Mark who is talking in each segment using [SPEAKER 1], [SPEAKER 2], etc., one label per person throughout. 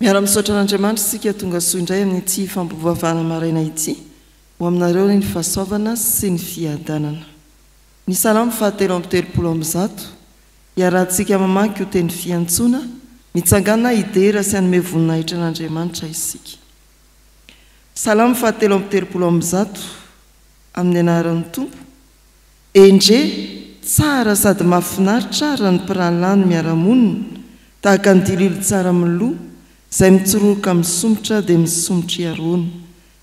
[SPEAKER 1] Miara-misaotra an'Andriamanitra isika tonga soa indray amin'ny ity fampivavahana maraina ity ho aminareo ny fahasoavana sy ny fiadanana. Ny salamo fahatelo amby telopolo amby zato iarahantsika mamaky ho teny fiantsoana mitsangana idera sy hanome voninahitra an'Andriamanitra isika. Salamo fahatelo amby telopolo amby zato amin'ny anaran'ny Tompo. Endre tsara sady mahafinaritra raha ny mpirahalany miara-monina tahaka ny dililo tsara miloha izay mitsororoka misomotra dia misomotra iaroana,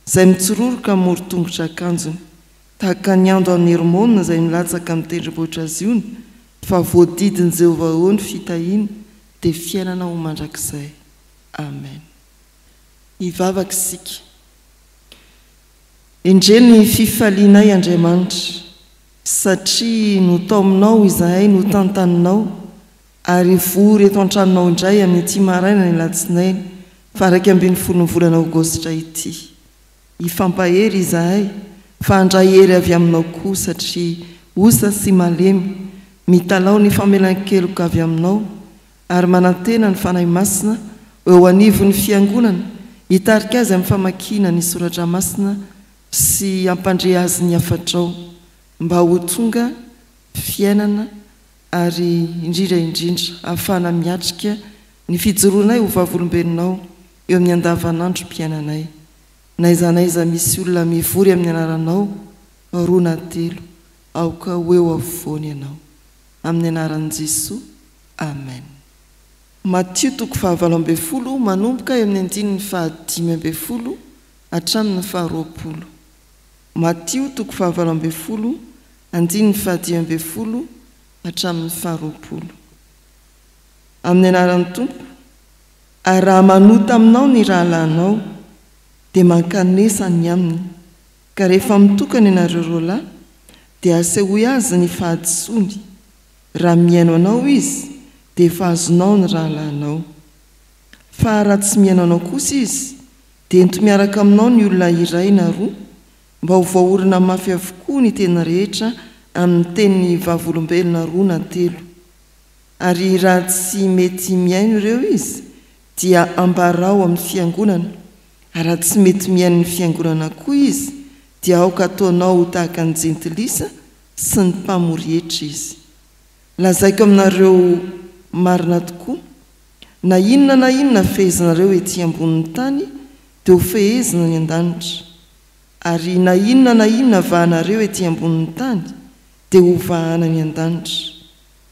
[SPEAKER 1] izay mitsororoka morotongotra akanjony tahaka ny ando amin'ny hermonina izay milatsaka amin'ny tendrombohitra ziony fa voadidiny Jehovah eo ny fitahiana dia fiainana ho mandrakizay. Amen. Hivavaka isika. Endre ny fifalianay Andriamanitra satria no tao aminao izahay no tantaninao ary vory eto an-tranonao indray amin'ny ity maraina ny latsinainy faraika ambin'ny folo ny volana aogositra ity. Hifampahery izahay fa handray hery avy aminao koa satria osa sy malemy mitalao ny famelan-keloka avy aminao ary manantena ny fanahy masina eo anivo ny fiangonana hitarika azy amin'ny famakina ny soratra masina sy ampandre azy ny afatrao mba ho tonga fiainana ary indrindraindrindra ahafahana miatrika ny fijoroanay ho vavolombelonao eo amin'ny andavanandro mpiainanay. Naiza naiza misy olona mivory amin'ny anaranao roa na telo aoka ho eo afovoany ianao. Amin'ny anaran'i Jesosy. Amen. Matthieu toko fahavalo amby folo manomboka eo amin'ny andininy fahadimy amby folo hatramin'ny faharoapolo. Matthieu toko fahavalo amby folo andininy fahadimy amby folo hatramin'ny faharoapolo. Amin'ny anaran'ny Tompo. Ary raha manota aminao ny rahalahinao dia mankanesa ny aminy, ka rehefa mitokana ianareo roalahy dia asehoy azy ny fahadisoany. Raha miaino anao izy dia efa azonao ny rahalahinao. Fa raha tsy miaino anao kosa izy dia ento miaraka aminao ny olona iray na roa mba ho vahaorina mafy avokoa ny teny rehetra amin'ny teny vavolombelona roa na telo. Ary raha tsy mety miaino ireo izy dia ambarao amin'ny fiangonana. Raha tsy mety miaino ny fiangonana koa izy dia aoka ataonao tahaka ny jentilisa sy ny mpamorietra izy. Lazaiko aminareo marina tokoa, na inona fehezanareo ety ambonin'ny tany dia ho fehezina ny an-danitra, ary na inona vahanareo ety ambonin'ny tany dia ho vahana ny an-danitra.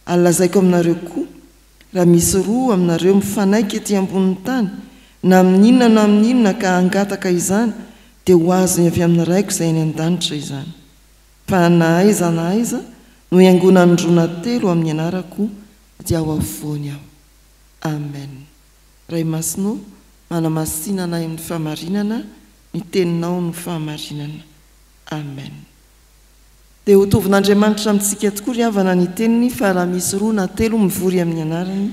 [SPEAKER 1] Ary lazaiko aminareo koa, raha misy roa aminareo mifanaiky ety ambonin'ny tany na amin'ny inona ka hangataka izany dia ho azony avy amin'ny raiko izay ny an-danitra izany. Fa na aiza no hiangona ny roa na telo amin'ny anarako dia ao afovoany aho. Amen. Ray masinao manamasinana amin'ny fahamarinana, ny teninao no fahamarinana. Amen. Dia ho tovin'Andriamanitra amintsika tokoa ry havana ny teniny fa raha misy roa na telo mivory amin'ny anarany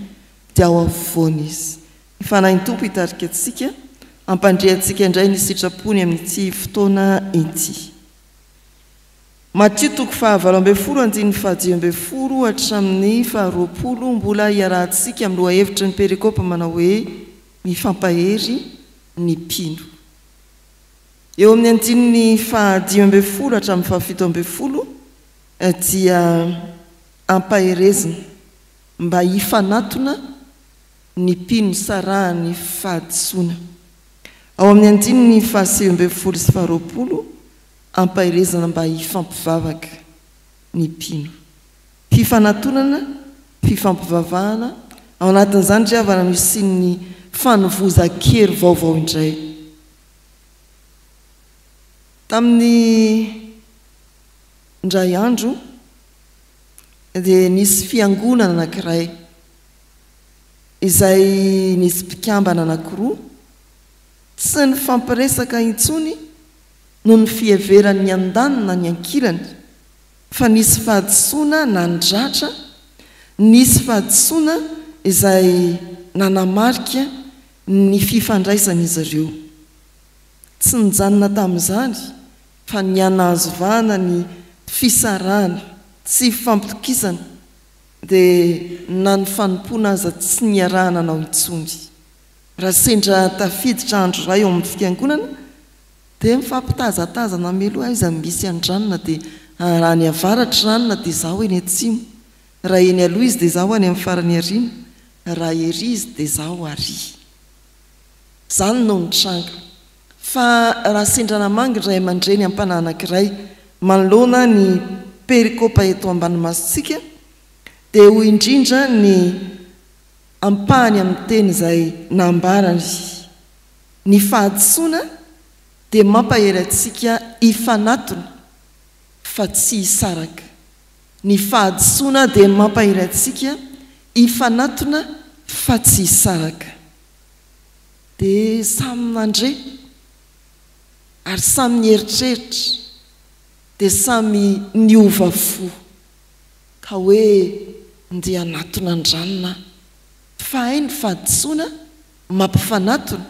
[SPEAKER 1] dia ao afovoany izy. Ny fanahin'ny Tompo hitarika antsika, ampandrehantsika indray ny sitrapony amin'ity fotoana ity. Matthieu toko fahavalo amby folo andininy fahadimy amby folo hatramin'ny faharoapolo mbola iarahantsika amin'ny lohahevitra ny perikopa manao hoe mifampahery ny mpino. Eo amin'ny andininy fahadimy amby folo hatramin'ny fahafito amby folo dia ampaherezina mba hifanatona ny mpino sarahany fahadisoana. Ao amin'ny andininy fahasivy amby folo sy faharoapolo ampaherezana mba hifampivavaka ny mpino. Fifanatonana, fifampivavahana ao anatin'izany ry havana no isian'ny fanovozan-kery vaovao indray. Tamin'ny indray andro dia nisy fiangonana anankiray izay nisy mpikambana anankiroa tsy ny fampiresaka intsony no ny fiheveran'ny andanina ny ankilany, fa nisy fahadisoana nandratra, nisy fahadisoana izay nanamarika ny fifandraisan'izy ireo. Tsy nijanona tamin'izany fa ny anahazovana ny fisarahana tsy fampitokisana dia na ny fanompoana aza tsy niarahana anao intsony. raha sendra tafiditra andro ray eo amin'ny fiangonana dia mifampitazatazana meloha izy misy andranona dia raha ny avaratra ranona dia zaho eny atsimo, raha eny aloha izy dia zaho any amin'ny farany ariana, raha ery izy dia zaho ary. Zany no nitranga. Fa raha sendra namangy ray aman-dreny ampanahy anankiray manoloana ny perikopa eto ambany masontsika dia ho indrindra ny ampahany amin'ny teny izay nambarany. Ny fahadisoana dia mampahery antsika hifanatona fa tsy hisaraka. Ny fahadisoana dia mampahery antsika hifanatona fa tsy hisaraka. Dia samy mandre ary samy nieritreritra dia samy niova fo ka hoe ndia anatona andranona. Fa hay ny fahadisoana mampifanatona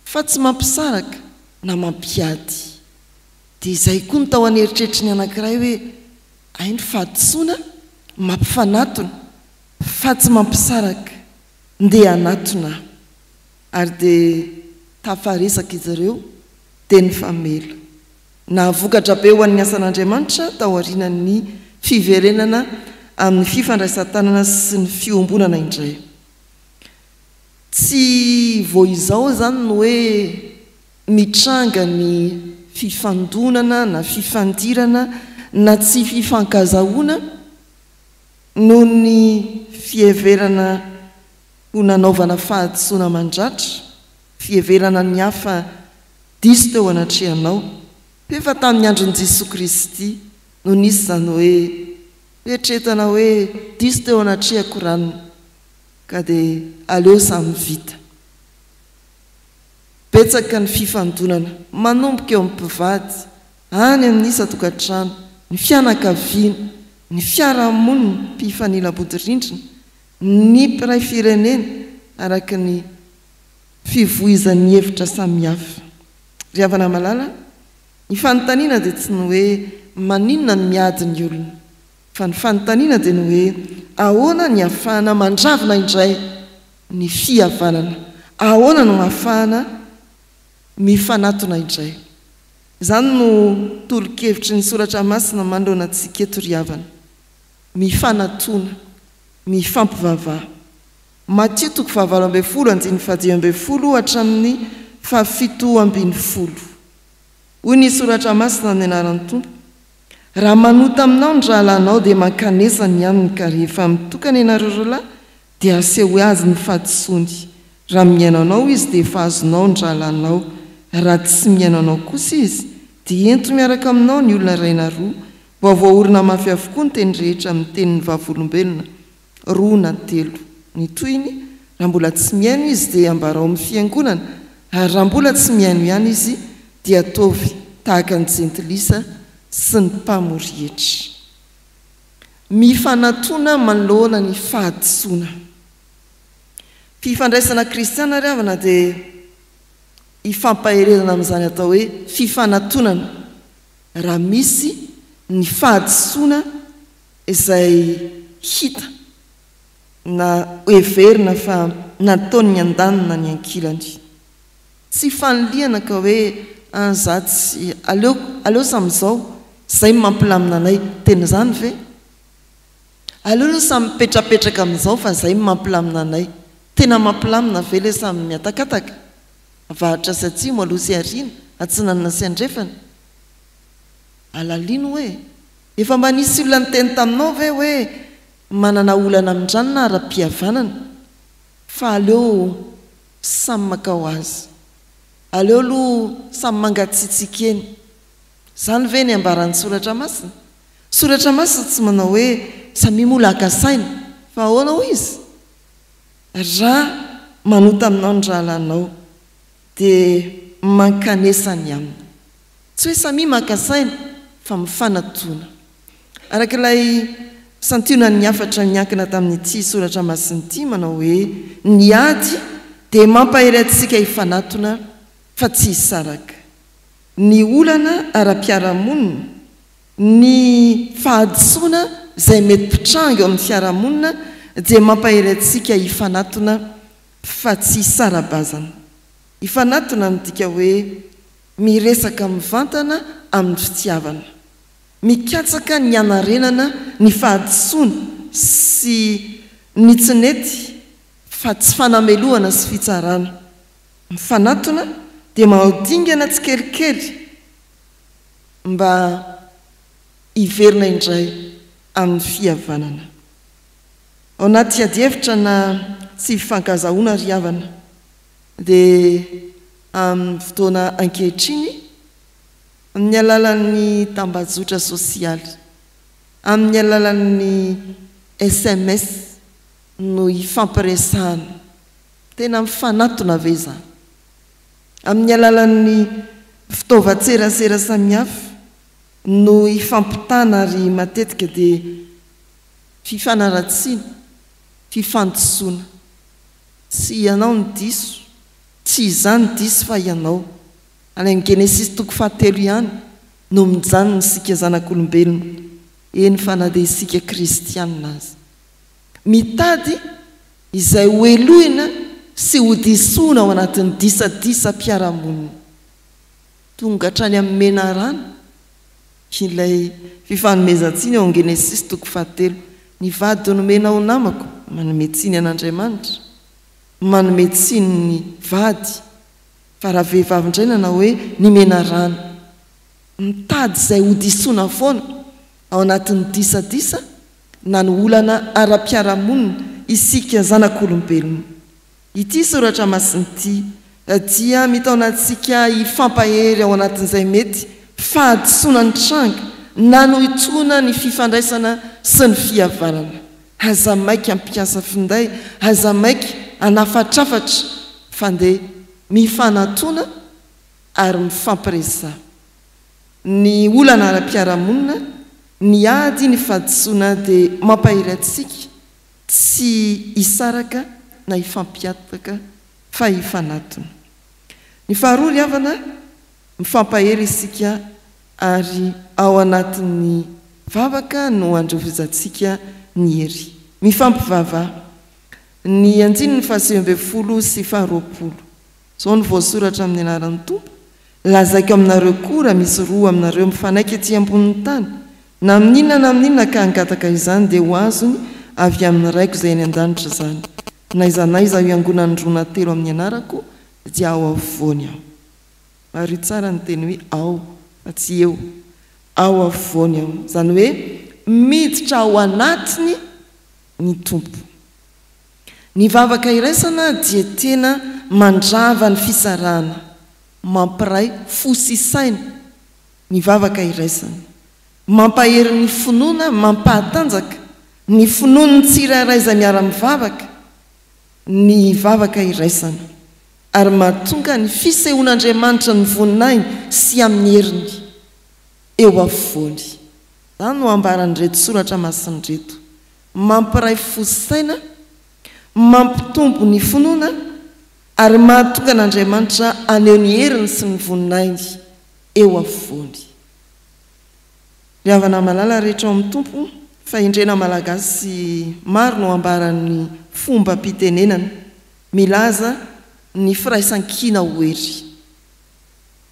[SPEAKER 1] fa tsy mampisaraka na mampiady. Dia izay koa ny tao aneritreritra ny anankiray hoe hay ny fahadisoana mampifanatona fa tsy mampisaraka ndia anatona. Ary dia tafaresaka izy ireo dia ny famela. Navokatra be ho an'ny asan'Andriamanitra tao aorian'ny fiverenana amin'ny fifandraisan-tanana sy ny fiombonana indray. Tsy vo izao zany no hoe mitranga ny fifandonana na fifandirana na tsy fifankazahoana noho ny fieverana ho nanaovana fahadisoana mandratra, fieverana ny hafa diso teo anatrehanao. Efa tamin'ny andron'i Jesosy Kristy no nisy zany hoe eritreretana hoe diso teo anatrehako ranony ka dia aleo samy vita. Betsaka ny fifandonana manomboka eo amin'ny mpivady any amin'ny isa-tokantrano, ny fianakaviana, ny fiarahamonina, mpifanila-bodirindrina, ny mpiray firenena araka ny fivoizan'ny hevitra samihafa. Ry havana malala, ny fanontaniana dia tsy ny hoe maninona ny miady ny olona, fa ny fanontaniana dia ny hoe ahoana ny ahafahana mandravina indray ny fihavanana, ahoana no ahafahana mifanatona indray. Zany no tolo-kevitry ny soratra masina manoloana antsika eto ry havana. Mifanatona, mifampivavaha. Matthieu 7:20 hatramin'ny 7:10. Hoy ny soratra masina ny anaran'ny Tompo: raha manota aminao ny rahalanao dia mankanesa ny aminy, ka rehefa mitokana ianareo roalahy dia aseho azy ny fahadisoany. Raha miaino anao izy dia efa azonao ny rahalanao, raha tsy miaino anao kosa izy dia ento miaraka aminao ny olona iray na roa, mba voaorina mafy avokoa ny teny rehetra amin'ny tenin'ny vavolombelona 2 na 3. Ny toyiny, raha mbola tsy miaino izy dia ambarao amin'ny fiangonana, ary raha mbola tsy miaino ihany izy dia ataovy tahaka ny jentilisa sy ny mpamorietra. Mifanatona manoloana ny fahadisoana. Fifandraisana kristiana ry havana dia ifampaherezana amin'izany atao hoe fifanatonana raha misy ny fahadisoana izay hita na heverina fa nataony andanina ny ankilany. Tsy fanoliana ka hoe anzatsy aleo samyzao zay mampilamina anay, teny zany ve? Aleo samy mipetrapetraka amin'izao fa zay mampilamina anay, tena mampilamina ve le samy miatakataka? Avahatra sy atsimo aloha sy ariana, atsinanana sy andrefana. Alalino hoe efa mba nisy olona nyteny taminao ve hoe manana olana amindranona ara-pihavanana? Fa aleo samy makao azy, aleo aloha samy mangatsitsika eny. Zany ve ny ambaran'ny soratra masina? Soratra masina tsy manao hoe samy mola akasaina, fa ahoana ho izy? Raha manota aminao ny rahalanao dia mankanesa ny aminy. Tsy hoe samy makasaina fa mifanatona. Arak'ilay santionany afatra niankina tamin'ity soratra masin'ity manao hoe ny ady dia mampahery antsika hifanatona fa tsy hisaraka. Ny olana ara-piarahamonina, ny fahadisoana izay mety pitranga eo amin'ny fiarahamonina dia mampahery antsika hifanatona fa tsy sarabazana. Ifanatona midika hoe miresaka mivantana amin'ny fitiavana, mikatsaka ny anarenana ny fahadisoana sy ny tsinety fa tsy fanamelohana sy fitsarana. Mifanatona dia maodingana tsy kelikely mba iverina indray amin'ny fihavanana. Ao anaty ady-hevitra na tsy fifankazahoana ry havana dia amin'ny fotoana ankehitriny, amin'ny alalan'ny tambazotra sosialy, amin'ny alalan'ny SMS no ifampiresahana, tena mifanatona ve izany? Amin'ny alalan'ny fitaovan-tserasera samihafa no ifampitana ary matetika dia fifanaratsiana, fifandosoana. Tsy ianao ny diso, tsy izany diso fa ianao. Any Genesis 3 ihany no mijanona isika zanak'olombelona, eny fa na dia isika kristianina azy. Mitady izay hoelohina sy ho disoina ao anatin'ny disadisa mpiaramonina. Tonga hatrany amin'ny menarana ilay fifanomezantsiny ao Genesis 3. Ny vady nomenao namako, manome tsiny an'Andriamanitra, manome tsiny ny vady. Fa raha vehivavy indray nanao hoe ny menarana, mitady izay ho disoina foana ao anatin'ny disadisa na ny olana ara-piaramonina isika zanak'olombelona. Ity soratra masina ity dia mitaonantsika hifampahery ao anatin'izay mety fahadisoana ny tranga na no hitsoina ny fifandraisana sy ny fihavanana. Aza maika ampiasa finday, aza maika anafatrafatra fandeha mifanatona ary mifampiresaha. Ny olana ara-piaramonina, ny ady ny fahadisoana dia mampahery antsika tsy hisaraka na hifampiataka fa hifanatona. Ny faharoa ry havana, mifampahery isika ary ao anatin'ny vavaka no androvizantsika ny hery. Mifampivavaha. Ny 9:20 sy 20. Zao ny voasoratra amin'ny anaran'ny Tompo. Lazaiko aminareo koa raha misy roa aminareo mifanaiky ety ambonin'ny tany, na amin'inona na amin'inona ka hangataka izany dia ho azony avy amin'ny raiko izay eny an-danitra izany. Na izanaiza iangonan'ny rona telo amin'ny anarako dia ao afovoany aho. Ary tsara ny teny hoe ao, fa tsy eo, ao afovoany aho. Izany hoe miditra ao anatiny ny Tompo. Ny vavaka iraisana dia tena mandrava ny fisarahana, mampiray fo sy saina. Ny vavaka iraisana mampahery ny finoana, mampahatanjaka ny finoany tsirairay izay miara-mivavaka, ny vavaka iraisana, ary mahatonga ny fisehoan'Andriamanitra ny voninainy sy amin'ny heriny eo afovoany. Izany no ambaran'ireto soratra masina reto. Mampiray fo sy saina, mampitombo ny finoana, ary mahatonga n'Andriamanitra aneo ny heriny sy ny voninainy eo afovoany. Ry havana malala rehetra ao amin'ny Tompo, fa indrena malagasy maro no ambaran'ny fomba mpitenenana milaza ny firaisan-kina ho hery.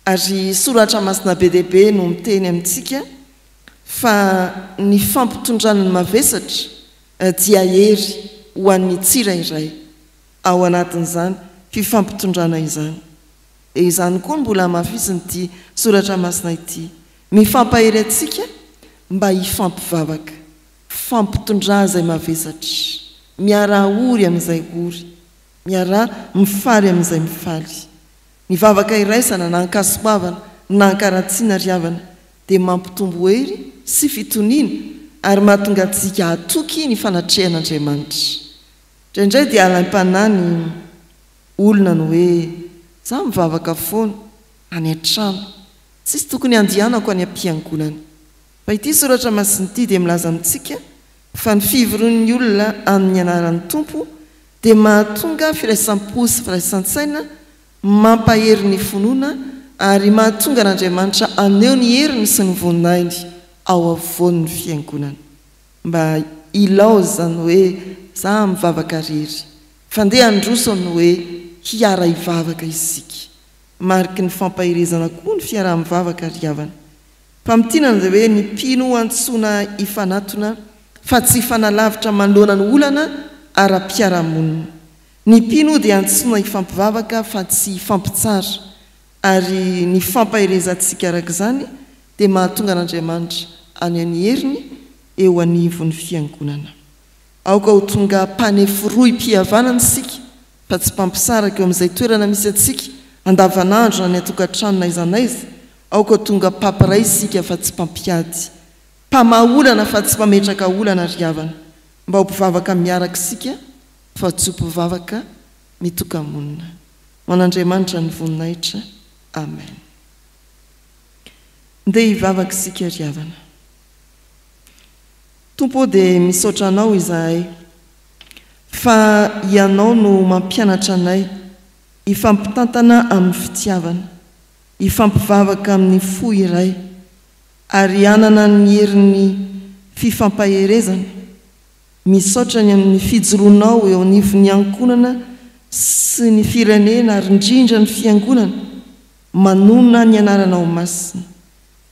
[SPEAKER 1] Ary soratra masina be dia be no miteny amintsika fa ny fampitondrana ny mavesatra dia hery ho an'ny tsirairay ao anatin'izany fifampitondrana izany. Izany koa mbola mafisin'ity soratra masina ity, mifampahery antsika mba hifampivavaka, fampitondra izay mavesatra, miara ory amin'izay ory, miara mifary amin'izay mifaly. Ny vavaka iraisana na ankasoavana na ankaratsiana ry havana dia mampitombo hery sy fitoniana ary mahatonga antsika hatoky ny fanatrehan'Andriamanitra. Indraindray dia alaim-panany olona no hoe za mivavaka foana any an-trano, tsisy tokony andihanako any am-piangonana. Fa ity soratra masina ity dia milaza amintsika fa ny fivorian'ny olona amin'ny anaran'ny Tompo dia mahatonga firaisampo sy firaisan-tsaina, mampahery ny finoana ary mahatonga n'Andriamanitra aneo ny heriny sy ny voninainy ao afovoan'ny fiangonana. Mba ilao izany hoe za mivavaka rery fandeha androsony hoe hiara ivavaka isika mariky ny fampahirezana koa ny fiara mivavaka ryavana fa mitinana dia hoe ny pino antsoina ifanatona fa tsy fanalavitra manoloana ny olana ara-piaramonina ny pino dia antsoina ifampivavaka fa tsy fampitsara ary ny fampahirezantsika araka izany dia mahatonga an'Andriamanitra any any heriny eo anivon'ny fiangonana aoka ho tonga mpaneforoim-pihavanana isika fa tsy mpampisaraka eo amin'izay toerana misy atsika andavanandro na ny atokantrano na aiza naiza aoka tonga mpapiray isika fa tsy mpampiady mpamaolana fa tsy mpametraka olana ryavana mba ho mpivavaka miaraka isika fa tsy ho mpivavaka mitokamonina man'Andriamanitra ny voninahitra amen ndeha hivavaka isika ryavana tompo dia misaotra anao izahay fa ianao no mampianatra anay hifampitantana amin'ny fitiavana hifampivavaka amin'ny fo iray ary anana ny herin'ny fifampaherezana misaotra ny amin'ny fijoroanao eo anivon'ny ankonana sy ny firenena ary indrindra ny fiangonana manona ny anaranao masina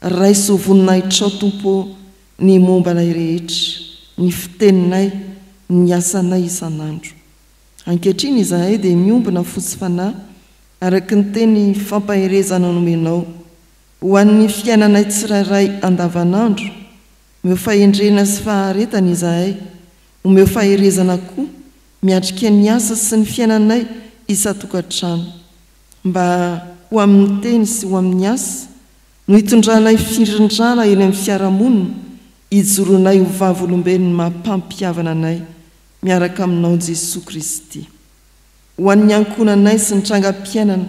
[SPEAKER 1] raiso voninahitrao tompo ny mombanay rehetra ny fiteninay ny asanay isanandro ankehitriny izahay dia miombina fotsy fanahy araka ny teny fampaherezana nomenao ho an'ny fiainanay tsirairay andavanandro omeo fahendrena sy faharetana izahay omeo faherezana koa miatrika ny asa sy ny fiainanay isa-tokantrano mba ho amin'ny teny sy ho amin'ny asa no hitondranay firindrana eny amin'ny fiaramonina hijoronay ho vavolombelony mampampiavana anay miaraka aminao Jesosy Kristy ho an'ny ankonanay sy ny trangam-piainana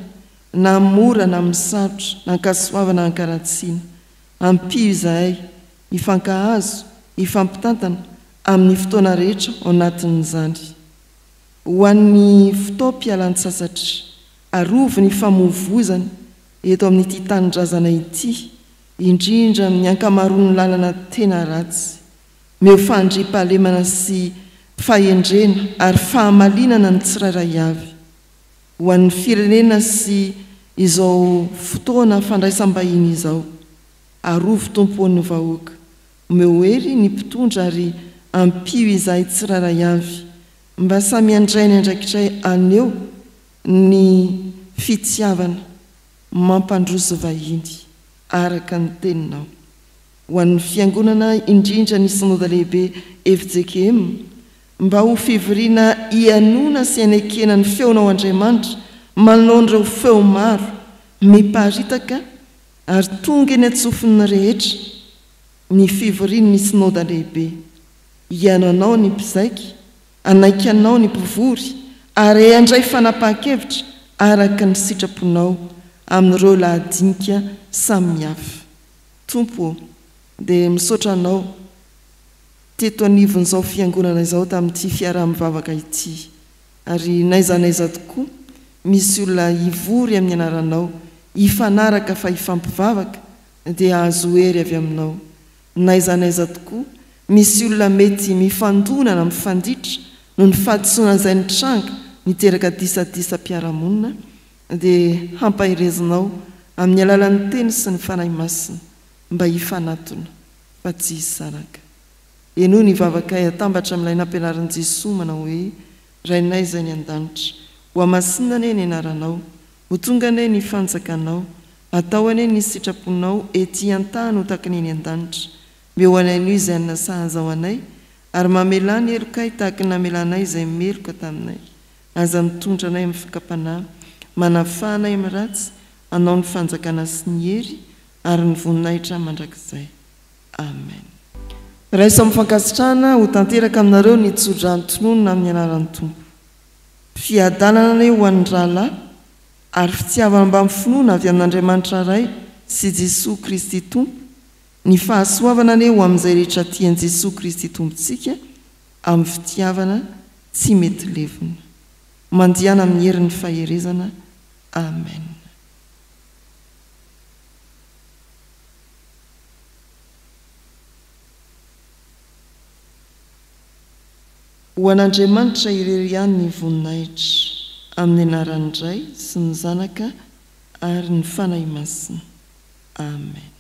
[SPEAKER 1] na mora na misarotra na ankasoavana ankaratsiana ampio izahay hifankahazo hifampitantana amin'ny fotoana rehetra ao anatin'izany ho an'ny fotoam-pialan-tsasatra arovy ny famovozana eto amin'ity tanindrazana ity indrindra amin'ny ankamaroan'ny lalana tena ratsy meo fandriam-pahalemana sy fahendrena ary fahamalinana ny tsirairay avy ho an'ny firenena sy izao fotoana fandraisam-bahiny izao arovy tompoan'ny vahoaka omeo hery ny mpitondra ary ampio izahay tsirairay avy mba samy andrainy andraikitray aneo ny fitiavana mampandroso vahiny araka ny teninao ho an'ny fiangonana indrindra ny synode lehibe FJKM mba ho fivoriana ianona sy anekena ny feonao Andriamanitra manoloan'ireo feo maro miparitaka ary tonga eny antsofin'ny rehetra ny fivoriana ny synode lehibe iananao ny mpizaika anaiky anao ny mpivory ary andray fanapahan-kevitra araka ny sitraponao amin'ireo lahadinika samihafa tompo dia misaotra anao teto anivon'izao fiangonana izao tamin'ity fiaraha-mivavaka ity ary naizanaiza tokoa misy olona hivory amin'ny anaranao hifanaraka fa hifampivavaka dia azo hery avy aminao naizanaiza tokoa misy olona mety mifandonana mifanditra no ny fahadisoana izay ny tranga miteraka disadisa-piaramonina dia hampahirezinao amin'ny alalan'ny teny sy ny fanahy masina mba hifanatona fa tsy hisaraka eno ny vavakay atambatra amin'ilay nampianaran'i Jesosy manao hoe rainay izay ny an-danitra ho amasinana ny anaranao ho tonga ane ny fanjakanao atao ane ny sitraponao ety an-tany ho takany ny an-danitra meo anay izay nasahanzao anay ary mamelany elokay tahaka namelanay izay meloka taminay aza mitondra anay amin'ny fikapanahy manafahanay amin'ny ratsy anao ny fanjakana sy ny hery ary ny voninahitra mandrakizay amen raiso amin'ny fankasitrahana ho tanteraka aminareo ny tsodrany-tononona amin'ny anaran'ny tompo fiadanana ane ho an'ny rahalahy ary fitiavana mba mifinoana avy amin'Andriamanitra ray sy Jesosy Kristy tompo ny fahasoavana ane ho amin'izay rehetra tian'i Jesosy Kristy tompontsika amin'ny fitiavana tsy mety levina mandiana amin'ny herin'ny faherezana amen ho an'Andriamanitra irery ihany ny voninahitra amin'ny anaran'ny Ray sy ny Zanaka ary ny fanahy masina. Amen.